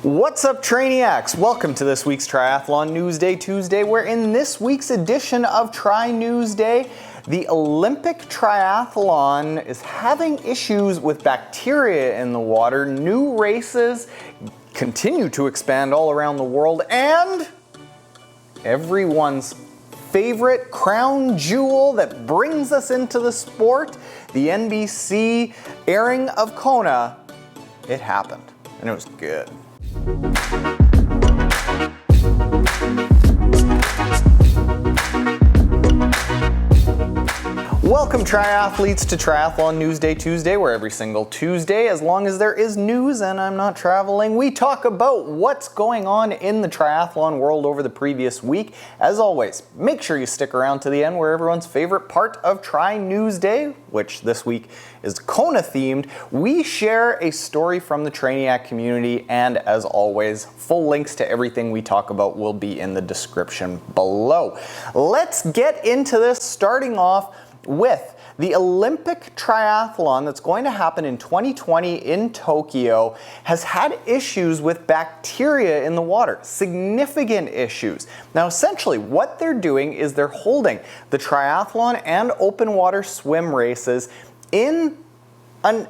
What's up, Trainee Axe? Welcome to this week's Triathlon News Day Tuesday, where in this week's edition of Tri News Day, the Olympic triathlon is having issues with bacteria in the water. New races continue to expand all around the world, and everyone's favorite crown jewel that brings us into the sport, the NBC airing of Kona, it happened, and it was good. Welcome, triathletes, to Triathlon News Day Tuesday, where every single Tuesday, as long as there is news and I'm not traveling, we talk about what's going on in the triathlon world over the previous week. As always, make sure you stick around to the end, where everyone's favorite part of Tri News Day, which this week is Kona themed, we share a story from the Trainiac community, and as always, full links to everything we talk about will be in the description below. Let's get into this, starting off with the Olympic triathlon that's going to happen in 2020 in Tokyo has had issues with bacteria in the water, significant issues. Now, essentially what they're doing is they're holding the triathlon and open water swim races in an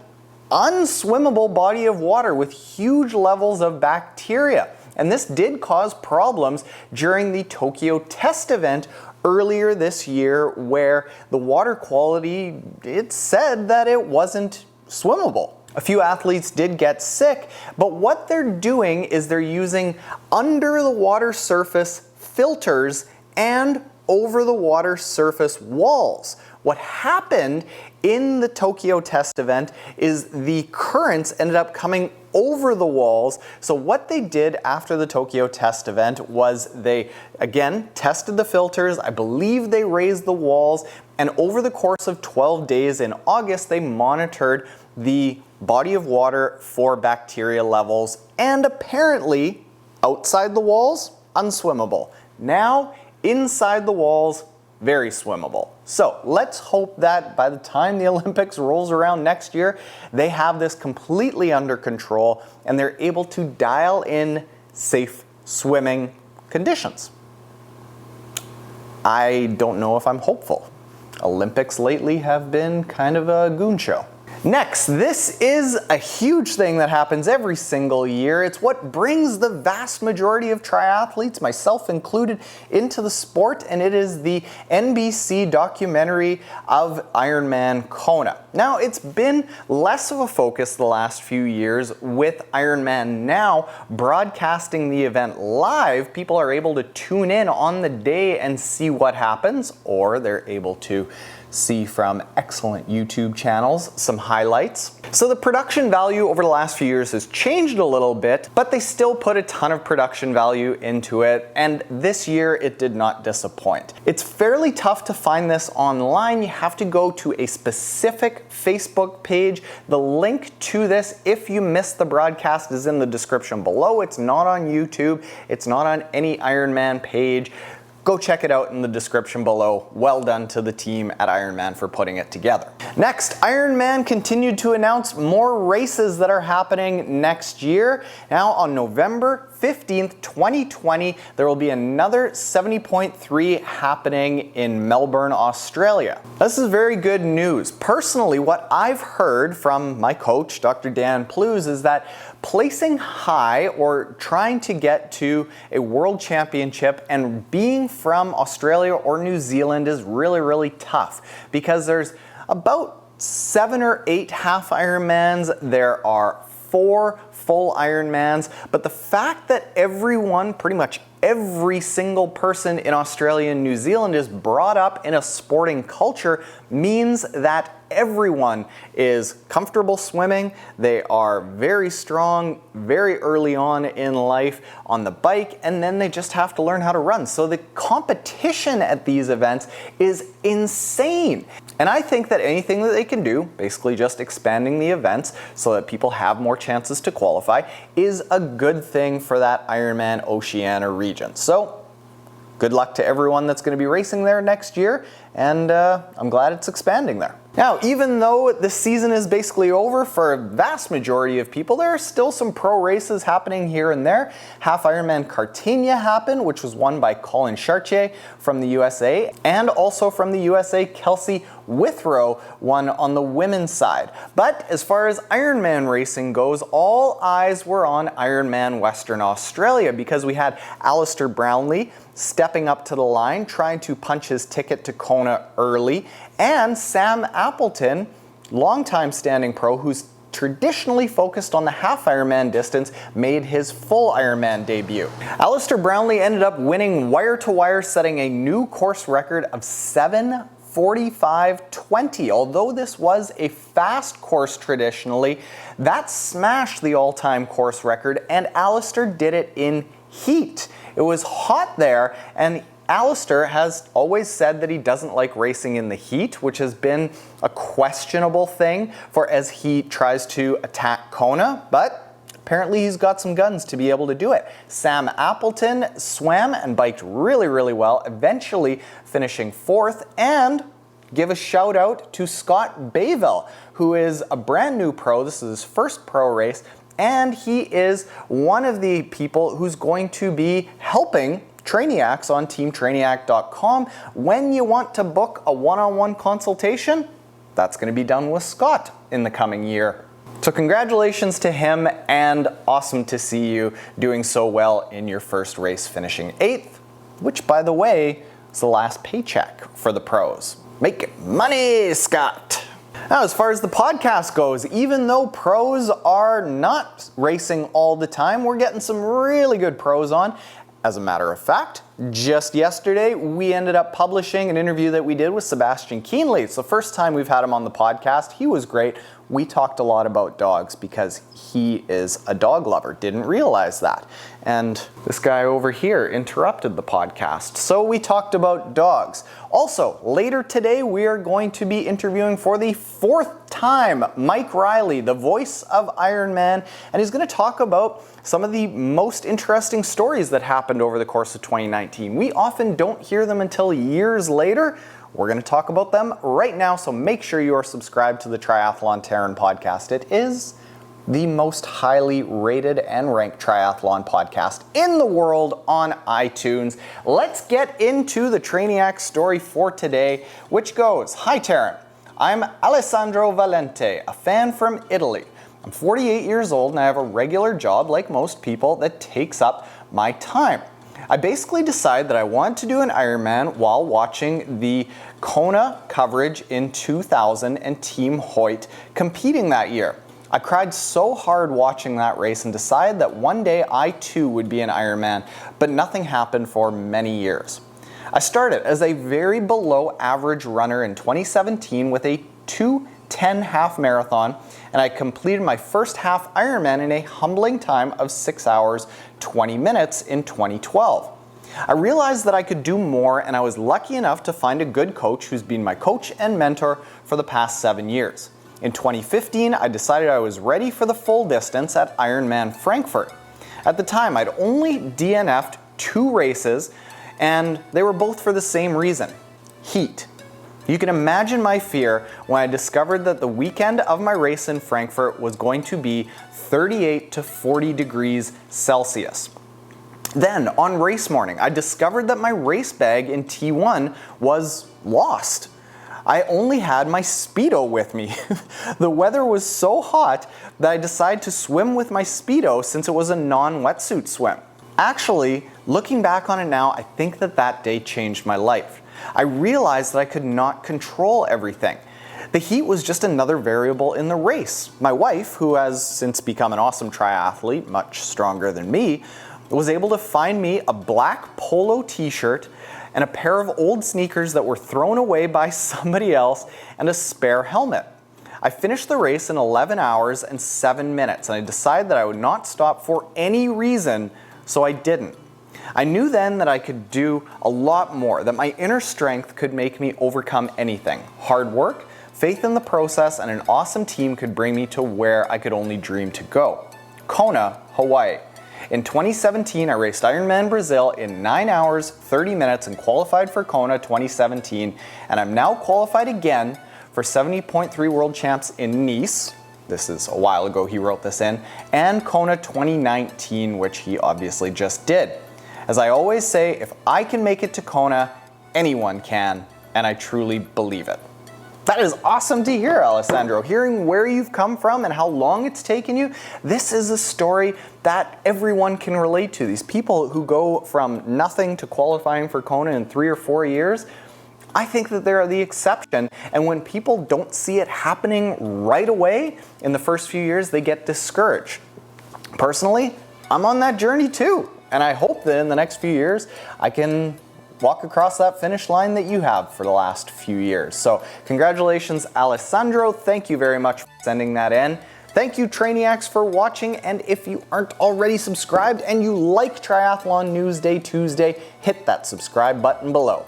unswimmable body of water with huge levels of bacteria. And this did cause problems during the Tokyo test event earlier this year, where the water quality, it said that it wasn't swimmable. A few athletes did get sick, but what they're doing is they're using under the water surface filters and over the water surface walls. What happened in the Tokyo test event is the currents ended up coming over the walls. So what they did after the Tokyo test event was they, again, tested the filters. I believe they raised the walls. And over the course of 12 days in August, they monitored the body of water for bacteria levels. And apparently, outside the walls, unswimmable. Now, inside the walls, very swimmable. So let's hope that by the time the Olympics rolls around next year, they have this completely under control and they're able to dial in safe swimming conditions. I don't know if I'm hopeful. Olympics lately have been kind of a goon show. Next, this is a huge thing that happens every single year. It's what brings the vast majority of triathletes, myself included, into the sport, and it is the NBC documentary of Ironman Kona. Now, it's been less of a focus the last few years with Ironman now broadcasting the event live. People are able to tune in on the day and see what happens, or they're able to see from excellent YouTube channels some highlights. So the production value over the last few years has changed a little bit, but they still put a ton of production value into it, and this year it did not disappoint. It's fairly tough to find this online. You have to go to a specific Facebook page. The link to this, if you missed the broadcast, is in the description below. It's not on YouTube. It's not on any Ironman page. Go check it out in the description below. Well done to the team at Ironman for putting it together. Next, Ironman continued to announce more races that are happening next year. Now on November 15th, 2020, there will be another 70.3 happening in Melbourne, Australia. This is very good news. Personally, what I've heard from my coach, Dr. Dan Plews, is that placing high or trying to get to a world championship and being from Australia or New Zealand is really, really tough, because there's about 7 or 8 half Ironmans. There are 4 full Ironmans, but the fact that everyone, pretty much every single person in Australia and New Zealand is brought up in a sporting culture means that everyone is comfortable swimming. They are very strong very early on in life on the bike, and then they just have to learn how to run. So the competition at these events is insane. And I think that anything that they can do, basically just expanding the events so that people have more chances to qualify, is a good thing for that Ironman Oceania region. So good luck to everyone that's going to be racing there next year, and I'm glad it's expanding there. Now, even though the season is basically over for a vast majority of people, there are still some pro races happening here and there. Half Ironman Cartagena happened, which was won by Colin Chartier from the USA, and also from the USA, Kelsey Withrow won on the women's side. But as far as Ironman racing goes, all eyes were on Ironman Western Australia because we had Alistair Brownlee stepping up to the line, trying to punch his ticket to Kona early, and Sam Appleton, longtime standing pro who's traditionally focused on the half Ironman distance, made his full Ironman debut. Alistair Brownlee ended up winning wire to wire, setting a new course record of 7:45:20. Although this was a fast course traditionally, that smashed the all-time course record, and Alistair did it in heat. It was hot there, and Alistair has always said that he doesn't like racing in the heat, which has been a questionable thing for as he tries to attack Kona, but apparently he's got some guns to be able to do it. Sam Appleton swam and biked really, really well, eventually finishing 4th, and give a shout out to Scott Bayville, who is a brand new pro. This is his first pro race, and he is one of the people who's going to be helping Trainee Axe on teamtrainiac.com. When you want to book a one-on-one consultation, that's going to be done with Scott in the coming year. So congratulations to him, and awesome to see you doing so well in your first race, finishing 8th, which, by the way, is the last paycheck for the pros. Make money, Scott! Now, as far as the podcast goes, even though pros are not racing all the time, we're getting some really good pros on. As a matter of fact, just yesterday, we ended up publishing an interview that we did with Sebastian Kienle. It's the first time we've had him on the podcast. He was great. We talked a lot about dogs because he is a dog lover. Didn't realize that. And this guy over here interrupted the podcast. So we talked about dogs. Also, later today, we are going to be interviewing for the 4th time Mike Riley, the voice of Ironman, and he's going to talk about some of the most interesting stories that happened over the course of 2019. We often don't hear them until years later. We're going to talk about them right now, so make sure you are subscribed to the Triathlon Taren Podcast. It is the most highly rated and ranked triathlon podcast in the world on iTunes. Let's get into the Trainiac Story for today, which goes, "Hi Taren, I'm Alessandro Valente, a fan from Italy. I'm 48 years old and I have a regular job, like most people, that takes up my time. I basically decided that I wanted to do an Ironman while watching the Kona Coverage in 2000 and Team Hoyt competing that year. I cried so hard watching that race and decided that one day I too would be an Ironman, but nothing happened for many years. I started as a very below average runner in 2017 with a 2:10 half marathon, and I completed my first half Ironman in a humbling time of 6 hours, 20 minutes in 2012. I realized that I could do more, and I was lucky enough to find a good coach who's been my coach and mentor for the past 7 years. In 2015, I decided I was ready for the full distance at Ironman Frankfurt. At the time, I'd only DNF'd 2 races, and they were both for the same reason: heat. You can imagine my fear when I discovered that the weekend of my race in Frankfurt was going to be 38 to 40 degrees Celsius. Then, on race morning, I discovered that my race bag in T1 was lost. I only had my Speedo with me. The weather was so hot that I decided to swim with my Speedo since it was a non-wetsuit swim. Actually, looking back on it now, I think that day changed my life. I realized that I could not control everything. The heat was just another variable in the race. My wife, who has since become an awesome triathlete, much stronger than me, was able to find me a black polo t-shirt and a pair of old sneakers that were thrown away by somebody else and a spare helmet. I finished the race in 11 hours and 7 minutes, and I decided that I would not stop for any reason, so I didn't. I knew then that I could do a lot more, that my inner strength could make me overcome anything. Hard work, faith in the process, and an awesome team could bring me to where I could only dream to go: Kona, Hawaii. In 2017, I raced Ironman Brazil in 9 hours, 30 minutes and qualified for Kona 2017, and I'm now qualified again for for 70.3 world champs in Nice. This is a while ago he wrote this in. And Kona 2019, which he obviously just did. As I always say, if I can make it to Kona, anyone can, and I truly believe it. That is awesome to hear, Alessandro. Hearing where you've come from and how long it's taken you, this is a story that everyone can relate to. These people who go from nothing to qualifying for Kona in 3 or 4 years, I think that they're the exception. And when people don't see it happening right away in the first few years, they get discouraged. Personally, I'm on that journey too. And I hope that in the next few years, I can walk across that finish line that you have for the last few years. So congratulations, Alessandro. Thank you very much for sending that in. Thank you, Trainee Axe, for watching. And if you aren't already subscribed and you like Triathlon News Day Tuesday, hit that subscribe button below.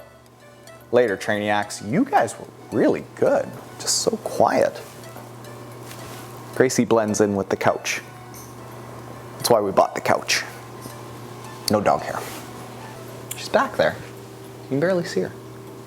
Later, Trainee Axe, you guys were really good. Just so quiet. Gracie blends in with the couch. That's why we bought the couch. No dog hair. She's back there. You can barely see her.